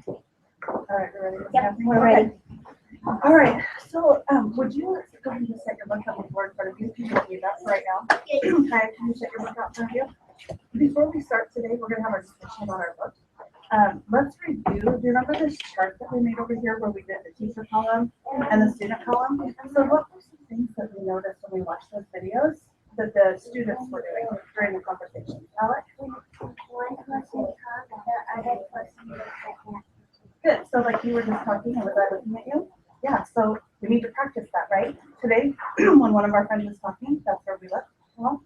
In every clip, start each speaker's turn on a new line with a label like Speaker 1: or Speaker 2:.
Speaker 1: All right, we're ready?
Speaker 2: Yep, we're ready.
Speaker 1: All right, so would you go ahead and just set your book up on the board in front of you? You can do that for right now. Okay, can you set your book out in front of you? Before we start today, we're going to have our discussion about our book. Let's review. Do you remember this chart that we made over here where we did the teacher column and the student column? So what were some things that we noticed when we watched those videos that the students were doing during the conversation? Alex?
Speaker 2: One person talked, the other person was like,
Speaker 1: Good. So like you were just talking and was I looking at you? Yeah, so we need to practice that, right? Today, when one of our friends was talking, that's where we looked. Well,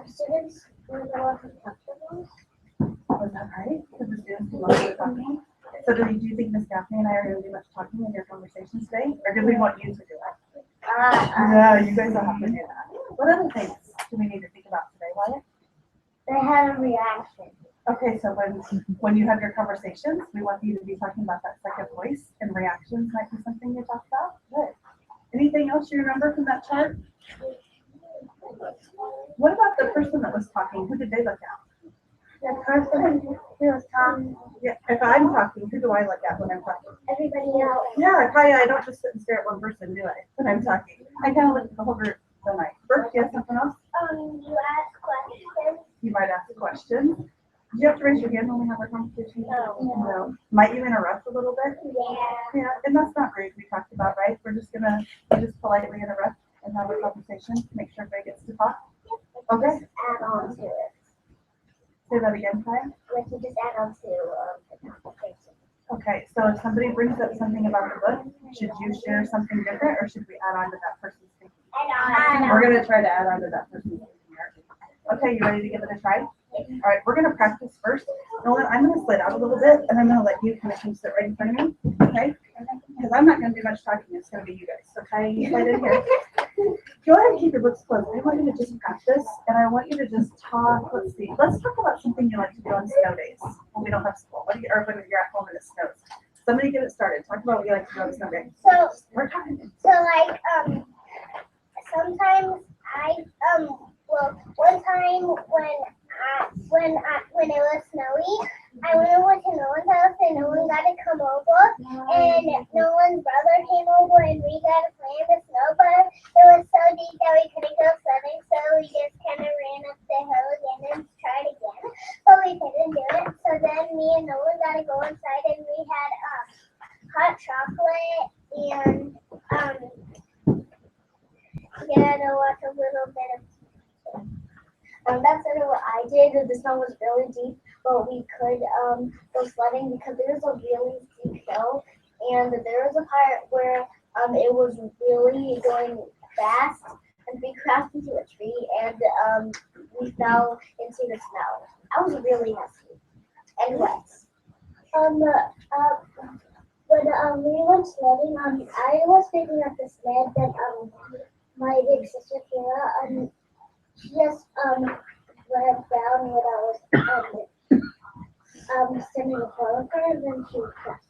Speaker 2: students were the ones who talked to us.
Speaker 1: was that right? Because the students who were talking. So do you think Miss Gaffney and I are going to do much talking in your conversations today? Or do we want you to do it? Yeah, you guys will have to do that. What other things do we need to think about today, Wyatt?
Speaker 2: They had a reaction.
Speaker 1: Okay, so when you have your conversations, we want you to be talking about that second voice, and reactions might be something you talk about. Good. Anything else you remember from that chart? What about the person that was talking? Who did they look at?
Speaker 2: The person who was talking.
Speaker 1: Yeah, if I'm talking, who do I look at when I'm talking?
Speaker 2: Everybody else.
Speaker 1: Yeah, Kaya, I don't just sit and stare at one person, do I? When I'm talking, I kind of look at the whole group. Don't I? Burke, you have something else?
Speaker 2: You ask questions.
Speaker 1: You might ask questions. Do you have to raise your hand when we have our conversation? No. Might you interrupt a little bit?
Speaker 2: Yeah.
Speaker 1: Yeah, and that's not rude. We talked about, right? We're just gonna just politely interrupt and have a conversation to make sure everybody gets to talk. Okay.
Speaker 2: Just add on to it.
Speaker 1: Say that again, Kaya.
Speaker 2: Like you just add on to the conversation.
Speaker 1: Okay, so if somebody brings up something about the book, should you share something different or should we add on to that person's thinking?
Speaker 2: Add on.
Speaker 1: We're gonna try to add on to that person's thinking. Okay, you ready to give it a try? All right, we're gonna practice first. Nolan, I'm gonna slide out a little bit and I'm gonna let you kind of come sit right in front of me, okay? Because I'm not gonna do much talking, it's gonna be you guys. So Kaya, you slide in here. Go ahead and keep your books closed. I want you to just practice and I want you to just talk. Let's see. Let's talk about something you like to do on snow days when we don't have school. What do you, or when you're at home and it snows. Somebody get it started. Talk about what you like to do on snow days.
Speaker 2: So,
Speaker 1: We're talking.
Speaker 2: like, sometimes well, one time when it was snowy, I went over to Nolan's house and Nolan got to come over, and Nolan's brother came over and we got to play in the snow, but it was so deep that we couldn't go sledding, so we just kind of ran up the hill again and tried again, but we couldn't do it. So then me and Nolan got to go inside and we had hot chocolate and to watch a little bit of. That's sort of what I did. The snow was really deep, but we could go sledding because there's a really steep hill, and there was a part where it was really going fast, and we crashed into a tree, and we fell into the snow. I was really messy and wet. When we went sledding, I was picking up the sled that my big sister Kira she just went down when I was standing in front of her, and then she crashed.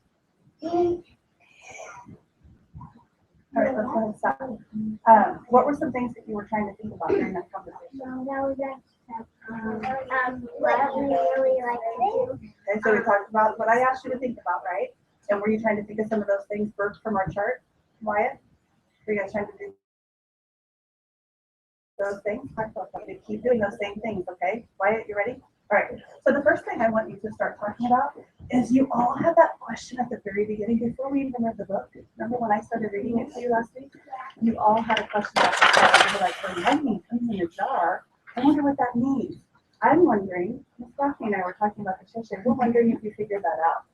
Speaker 1: All right, let's go ahead and stop. What were some things that you were trying to think about during that conversation?
Speaker 2: No, that was what you really like to do.
Speaker 1: Okay, so we talked about what I asked you to think about, right? And were you trying to think of some of those things, Burke, from our chart? Wyatt? Were you guys trying to do those things? Keep doing those same things, okay? Wyatt, you ready? All right. So the first thing I want you to start talking about is you all had that question at the very beginning before we even read the book. Remember when I started reading it to you last week? You all had a question about the you were like, when lightning comes in a jar, I wonder what that means. I'm wondering, Miss Daphne and I were talking about this yesterday. We're wondering if you figured that out.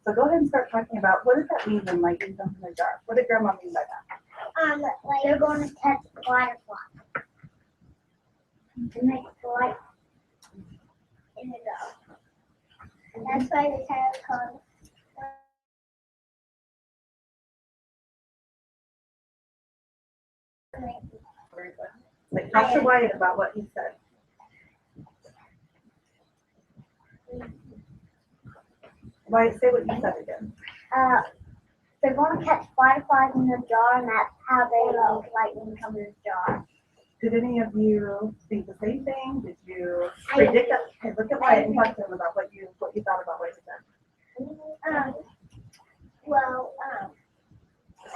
Speaker 1: So go ahead and start talking about what does that mean when lightning comes in a jar? What did Grandma mean by that?
Speaker 2: Like they're going to catch a butterfly. To make light in the jar. And that's why the town is called.
Speaker 1: Very good. Like, talk to Wyatt about what he said. Wyatt, say what you said again.
Speaker 2: They're going to catch butterflies in the jar, and that's how they make lightning come in the jar.
Speaker 1: Did any of you think the same thing? Did you predict that? Okay, look at quiet and talk to him about what you thought about what he said.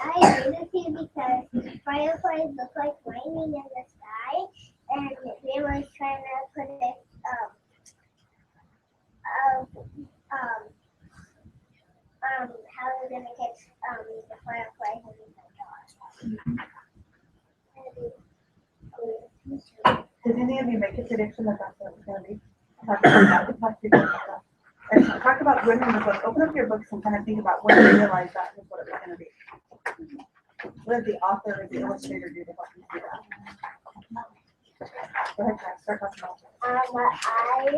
Speaker 2: I agree with you because fireflies look like lightning in the sky, and they were trying to predict how they're gonna catch the fireflies in the dark.
Speaker 1: Did any of you make a prediction that that's what it was going to be? Talk about that. Talk to people about that. And so talk about when in the book. Open up your books and kind of think about when you realized that was what it was going to be. What did the author or the illustrator do to help you see that? Go ahead, Jack. Start talking about it.
Speaker 2: I thought it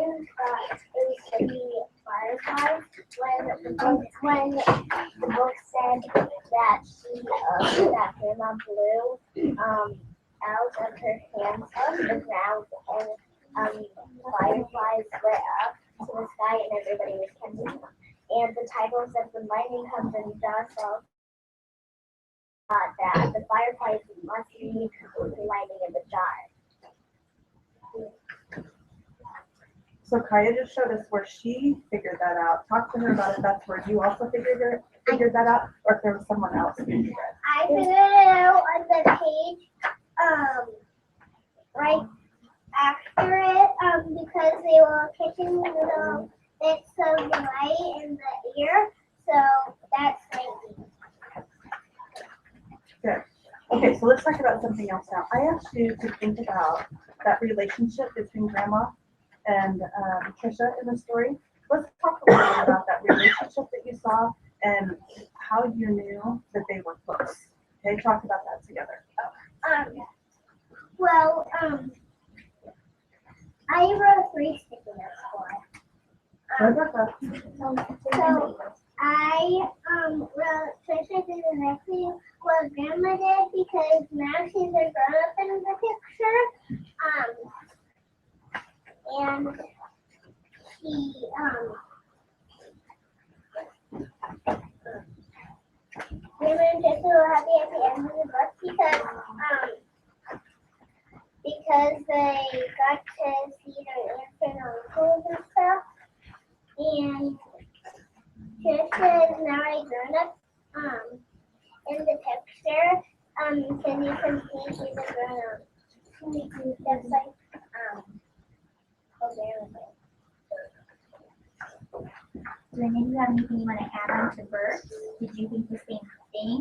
Speaker 2: was going to be fireflies when the book said that that Grandma blew out of her hands on the ground, and fireflies lit up to the sky, and everybody was catching them. And the title said when lightning comes in the dark, so that the fireflies must be lighting in the dark.
Speaker 1: So Kaya just showed us where she figured that out. Talk to her about if that's where you also figured that out, or if there was someone else who figured it.
Speaker 2: I figured it out on the page, right after it, because they were catching little bits of light in the ear, so that's lightning.
Speaker 1: Good. Okay, so let's talk about something else now. I asked you to think about that relationship between Grandma and Trisha in the story. Let's talk a little bit about that relationship that you saw and how you knew that they were close. Okay, talk about that together.
Speaker 2: I wrote 3 sticky notes for it. So I wrote Trisha did exactly what Grandma did because now she's a grown up in the picture. And she Grandma and Trisha were happy at the end of the book because they got to see their aunts and uncles and stuff. And Trisha is now a grown up in the picture. So you can see she's a grown up. That's like
Speaker 3: Do any of you have anything you want to add on to Bert? Did you think the same thing?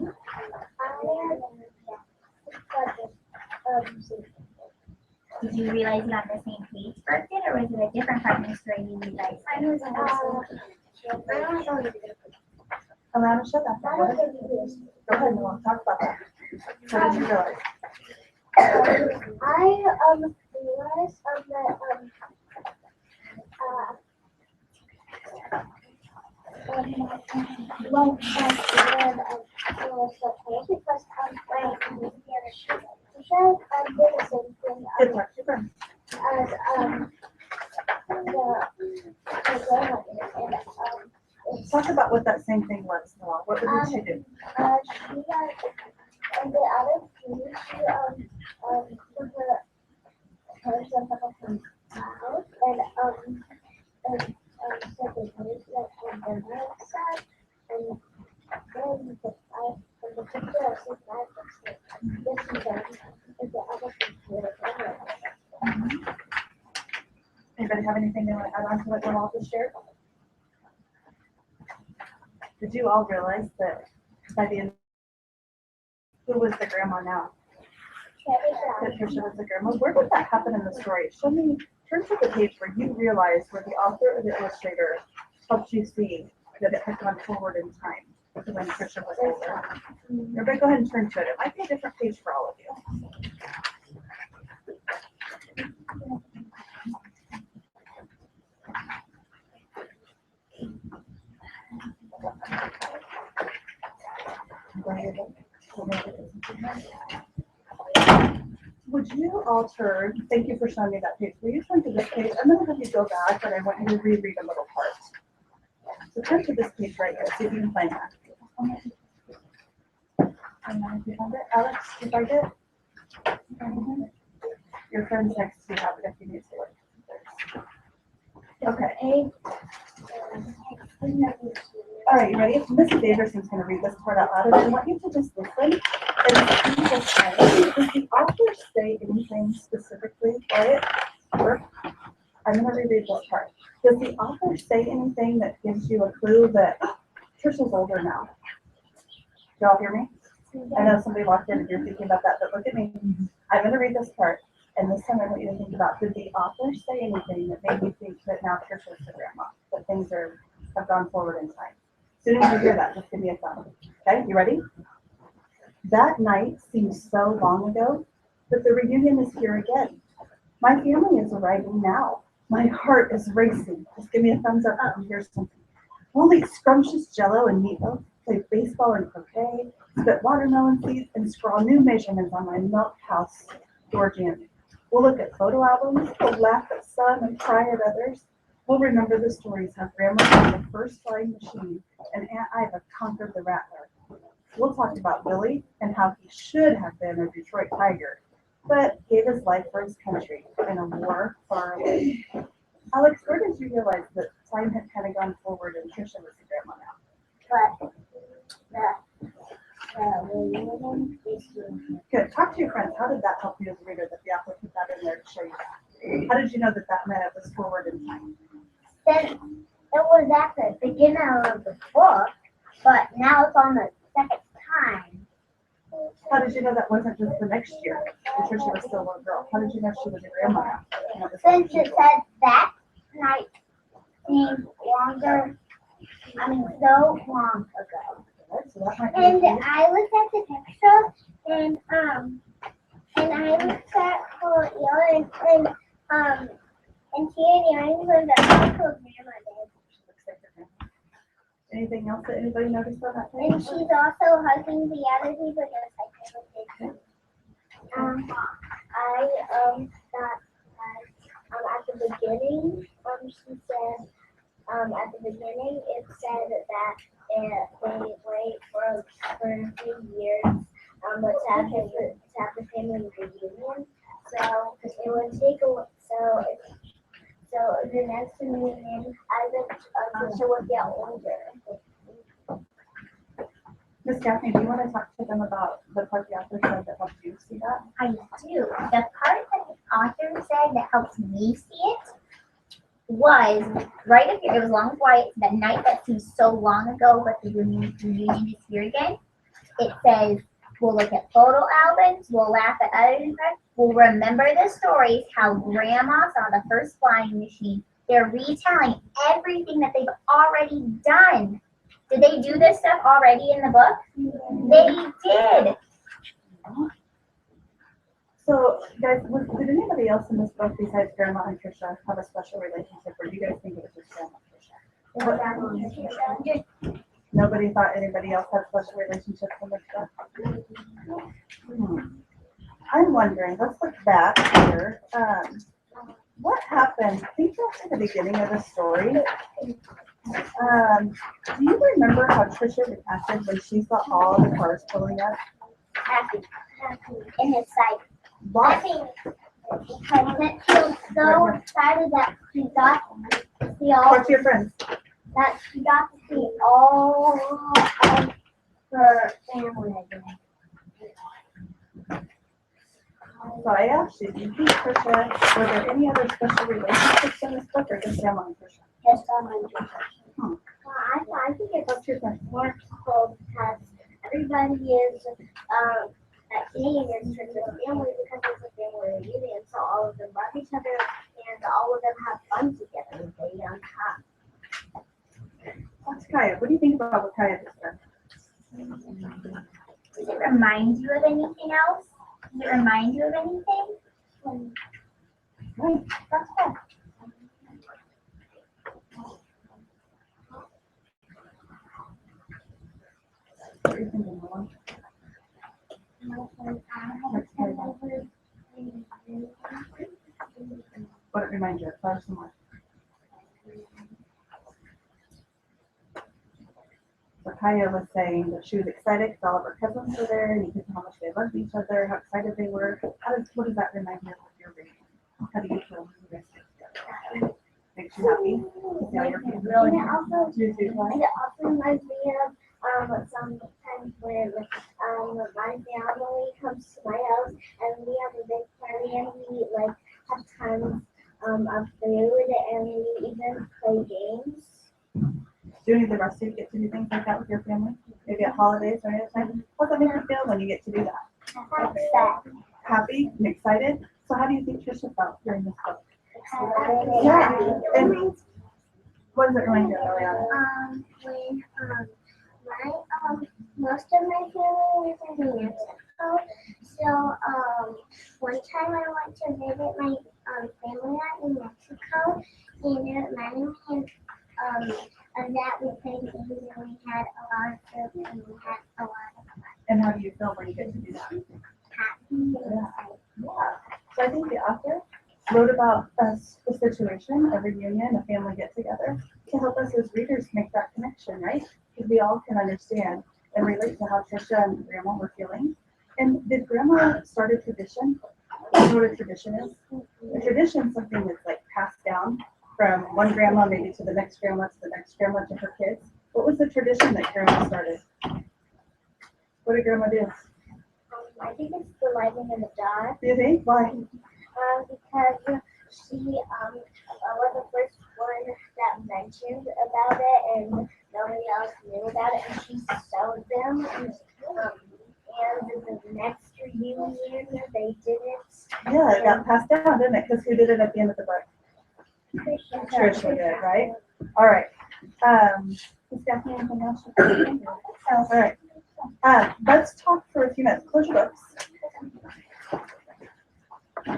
Speaker 3: Did you realize you on the same page Bert did, or was it a different part of the story you realized?
Speaker 1: Alana, shut that down. Go ahead, Noah, talk about that. What did you realize?
Speaker 2: I realized that
Speaker 1: Good talk to your friend. Talk about what that same thing was, Noah. What did she do?
Speaker 2: And the other thing, she put her hands on top of her mouth and said the words like on the right side, and then the picture of his life was like this and that, and the other computer.
Speaker 1: Anybody have anything they want to add on to what Noah just shared? Did you all realize that by the end, who was the grandma now? That Trisha was the grandma. Where did that happen in the story? Show me, turn to the page where you realize where the author or the illustrator helped you see that it had gone forward in time to when Trisha was older. Everybody go ahead and turn to it. It might be a different page for all of you. Would you all turn, thank you for showing me that page. Will you turn to this page? I'm going to have you go back, but I want you to reread a little part. So turn to this page right here, see if you can find that. If you found it, Alex, you find it? Your friends next to you have it if you need to look. Okay. All right, you ready? Mrs. Daverson's going to read this part out loud, and I want you to just listen and see this time. Does the author say anything specifically? Quiet. Work. I'm going to reread this part. Does the author say anything that gives you a clue that Trisha's older now? Y'all hear me? I know somebody walked in and you're thinking about that, but look at me. I'm going to read this part, and this time I want you to think about, did the author say anything that made you think that now Trisha's the grandma, that things have gone forward in time? As soon as you hear that, just give me a thumb. Okay, you ready? That night seems so long ago, but the reunion is here again. My family is arriving now. My heart is racing. Just give me a thumbs up if you hear something. We'll eat scrumptious jello and meatloaf, play baseball and croquet, spit watermelon seeds, and scrawl new measurements on my milk house door jam. We'll look at photo albums, we'll laugh at some and cry at others. We'll remember the stories how Grandma had the first flying machine and Aunt Iva conquered the rattler. We'll talk about Billy and how he should have been a Detroit Tiger, but gave his life for his country in a war far away. Alex, where did you realize that time had kind of gone forward and Trisha was the grandma now? Good. Talk to your friends. How did that help you as a reader that the author put that in there to show you that? How did you know that that meant it was forward in time?
Speaker 2: Then it was at the beginning of the book, but now it's on the second time.
Speaker 1: How did you know that wasn't just the next year? And Trisha was still a little girl. How did you know she was a grandma now? You know,
Speaker 2: Since it said that night seemed longer, so long ago.
Speaker 1: So that might be
Speaker 2: And I looked at the picture, and I looked at her earrings, and she had earrings with the also grandma did.
Speaker 1: anything else that anybody noticed on that
Speaker 2: And
Speaker 1: page?
Speaker 2: she's also hugging the other people just like I did. At the beginning, she said, at the beginning, it said that they wait for 3 years, to have the family reunion. So it would take so the next reunion, I think Trisha would get older.
Speaker 1: Miss Gaffney, do you want to talk to them about the part the author said that helped you see that?
Speaker 3: I do. The part that the author said that helped me see it was right up here. It was along with Wyatt, the night that seems so long ago, but the reunion is here again. It says, we'll look at photo albums, we'll laugh at others, we'll remember the stories, how Grandma saw the first flying machine. They're retelling everything that they've already done. Did they do this stuff already in the book? They did.
Speaker 1: So, guys, did anybody else in this book besides Grandma and Trisha have a special relationship, or do you guys think it was just Grandma and Trisha? Nobody thought anybody else had special relationships in this book? I'm wondering, let's look back here. What happened? Think back to the beginning of the story. Do you remember how Trisha reacted when she saw all the cars pulling up?
Speaker 2: Happy in his sight.
Speaker 1: Why?
Speaker 2: Because she was so excited that she got to see
Speaker 1: Talk to your friends.
Speaker 2: all of her family again.
Speaker 1: So I asked you, do you think Trisha, were there any other special relationships in this book, or just Grandma and Trisha?
Speaker 2: Just on my Well, I think it's
Speaker 1: What's your friend?
Speaker 2: more cool because everybody is that Canadian is Trisha's family because it's a family reunion, so all of them love each other and all of them have fun together with their young cop.
Speaker 1: What's Kaya? What do you think about what Kaya just said?
Speaker 3: Does it remind you of anything else? Does it remind you of anything?
Speaker 1: Right.
Speaker 3: That's good.
Speaker 1: What are you thinking, Mama? What it reminds you of? Flash some more. So Kaya was saying that she was excited because all of her cousins were there, and you could tell how much they loved each other, how excited they were. What does that remind you of your reading? How do you feel when you guys get together? Makes you happy to see how you're feeling.
Speaker 2: And it also
Speaker 1: Do you see why?
Speaker 2: reminds me of sometimes when my family comes to my house and we have a big party and we like have tons of food and we even play games.
Speaker 1: Do any of the rest of you get to do things like that with your family? Maybe at holidays or anything? How's that make you feel when you get to do that?
Speaker 2: Upset.
Speaker 1: Happy and excited? So how do you think Trisha felt during this book?
Speaker 2: Yeah.
Speaker 1: And what does it remind you of, Eliana?
Speaker 2: When my most of my family is in New Mexico, so one time I went to visit my family out in Mexico, and it reminded me of that we played games and we had a lot of food and we had a lot of fun.
Speaker 1: And how do you feel when you get to do that?
Speaker 2: Happy and excited.
Speaker 1: Yeah. So I think the author wrote about a situation, a reunion, a family get together to help us as readers make that connection, right? Because we all can understand and relate to how Trisha and Grandma were feeling. And did Grandma start a tradition? You know what a tradition is? A tradition is something that's like passed down from one grandma maybe to the next grandma to the next grandma to her kids. What was the tradition that Grandma started? What did Grandma do?
Speaker 2: I think it's the lighting in the dark.
Speaker 1: Do you think? Why?
Speaker 2: Because she was the first one that mentioned about it, and nobody else knew about it, and she sewed them. And the next reunion, they did it.
Speaker 1: Yeah, it got passed down, didn't it? Because who did it at the end of the book? Trisha did, right? All right. Is Daphne anything else? All right. Let's talk for a few minutes. Close your books.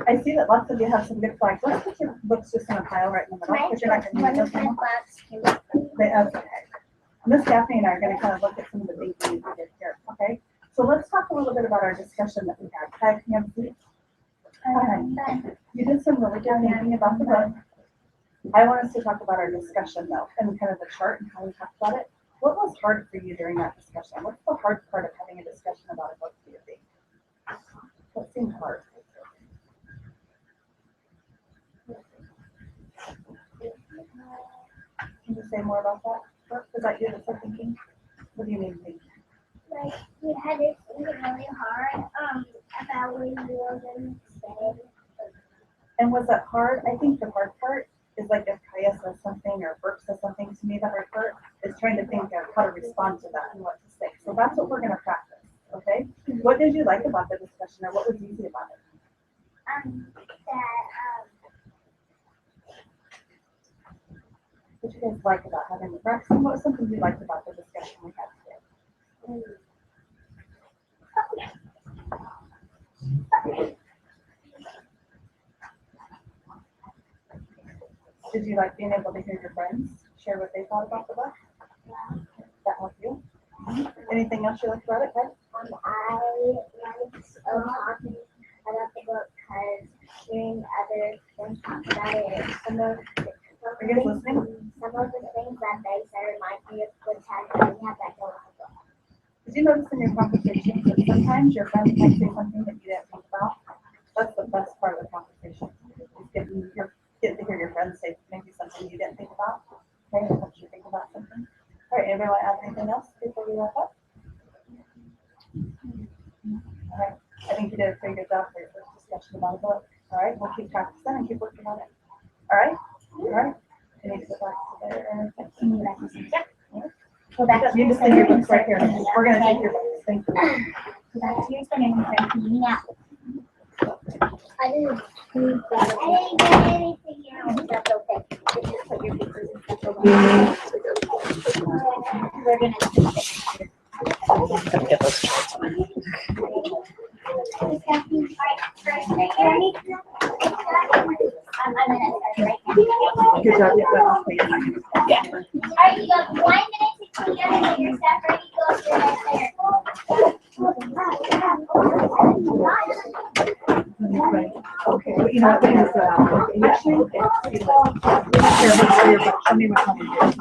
Speaker 1: I see that lots of you have some good flags. Let's put your books just in a pile right in the middle because you're not going to use them. Okay. Miss Daphne and I are going to kind of look at some of the things we did here. Okay. So let's talk a little bit about our discussion that we had. Hi, can you have a seat? Hi. You did some really good thinking about the book. I want us to talk about our discussion though, and kind of the chart and how we talked about it. What was hard for you during that discussion? What's the hard part of having a discussion about a book, do you think? What seemed hard? Can you say more about that? Was that you that's so thinking? What do you mean thinking?
Speaker 2: Like, we had to think really hard about what we were going to say.
Speaker 1: And was that hard? I think the hard part is like if Kaya says something or Burke says something to me, the hard part is trying to think of how to respond to that and what to say. So that's what we're going to practice, okay? What did you like about the discussion or what was easy about it? What did you guys like about having the practice? What was something you liked about the discussion we had today? Did you like being able to hear your friends share what they thought about the book? That helped you? Anything else you liked about it, Ted?
Speaker 2: I liked talking about the book because hearing other friends talk about it, some of the things that they said remind me of the time that we had that go on the book.
Speaker 1: Did you notice in your conversations that sometimes your friends might say something that you didn't think about? That's the best part of the conversation. Is getting to hear your friends say maybe something you didn't think about. Okay, it helps you think about something. All right, anybody want to add anything else before we wrap up? All right, I think you did a pretty good job for your first discussion about a book. All right, we'll keep practicing and keep working on it. All right, all right. You need to go back to there and
Speaker 3: Go back to
Speaker 1: you
Speaker 3: your
Speaker 1: just take your
Speaker 3: center
Speaker 1: books right here. We're going to take your books. Thank you.
Speaker 3: Go back to your center and start cleaning up.
Speaker 2: I didn't get anything else. That's okay. You just put your papers and stuff away.
Speaker 3: We're gonna
Speaker 4: Get those charts on.
Speaker 3: I'm gonna start right
Speaker 1: Good job.
Speaker 3: now. Alright, you got 1 minute to clean up and get your stuff ready to go to your next center.
Speaker 1: Okay, well, you know what, actually, show me which one you did.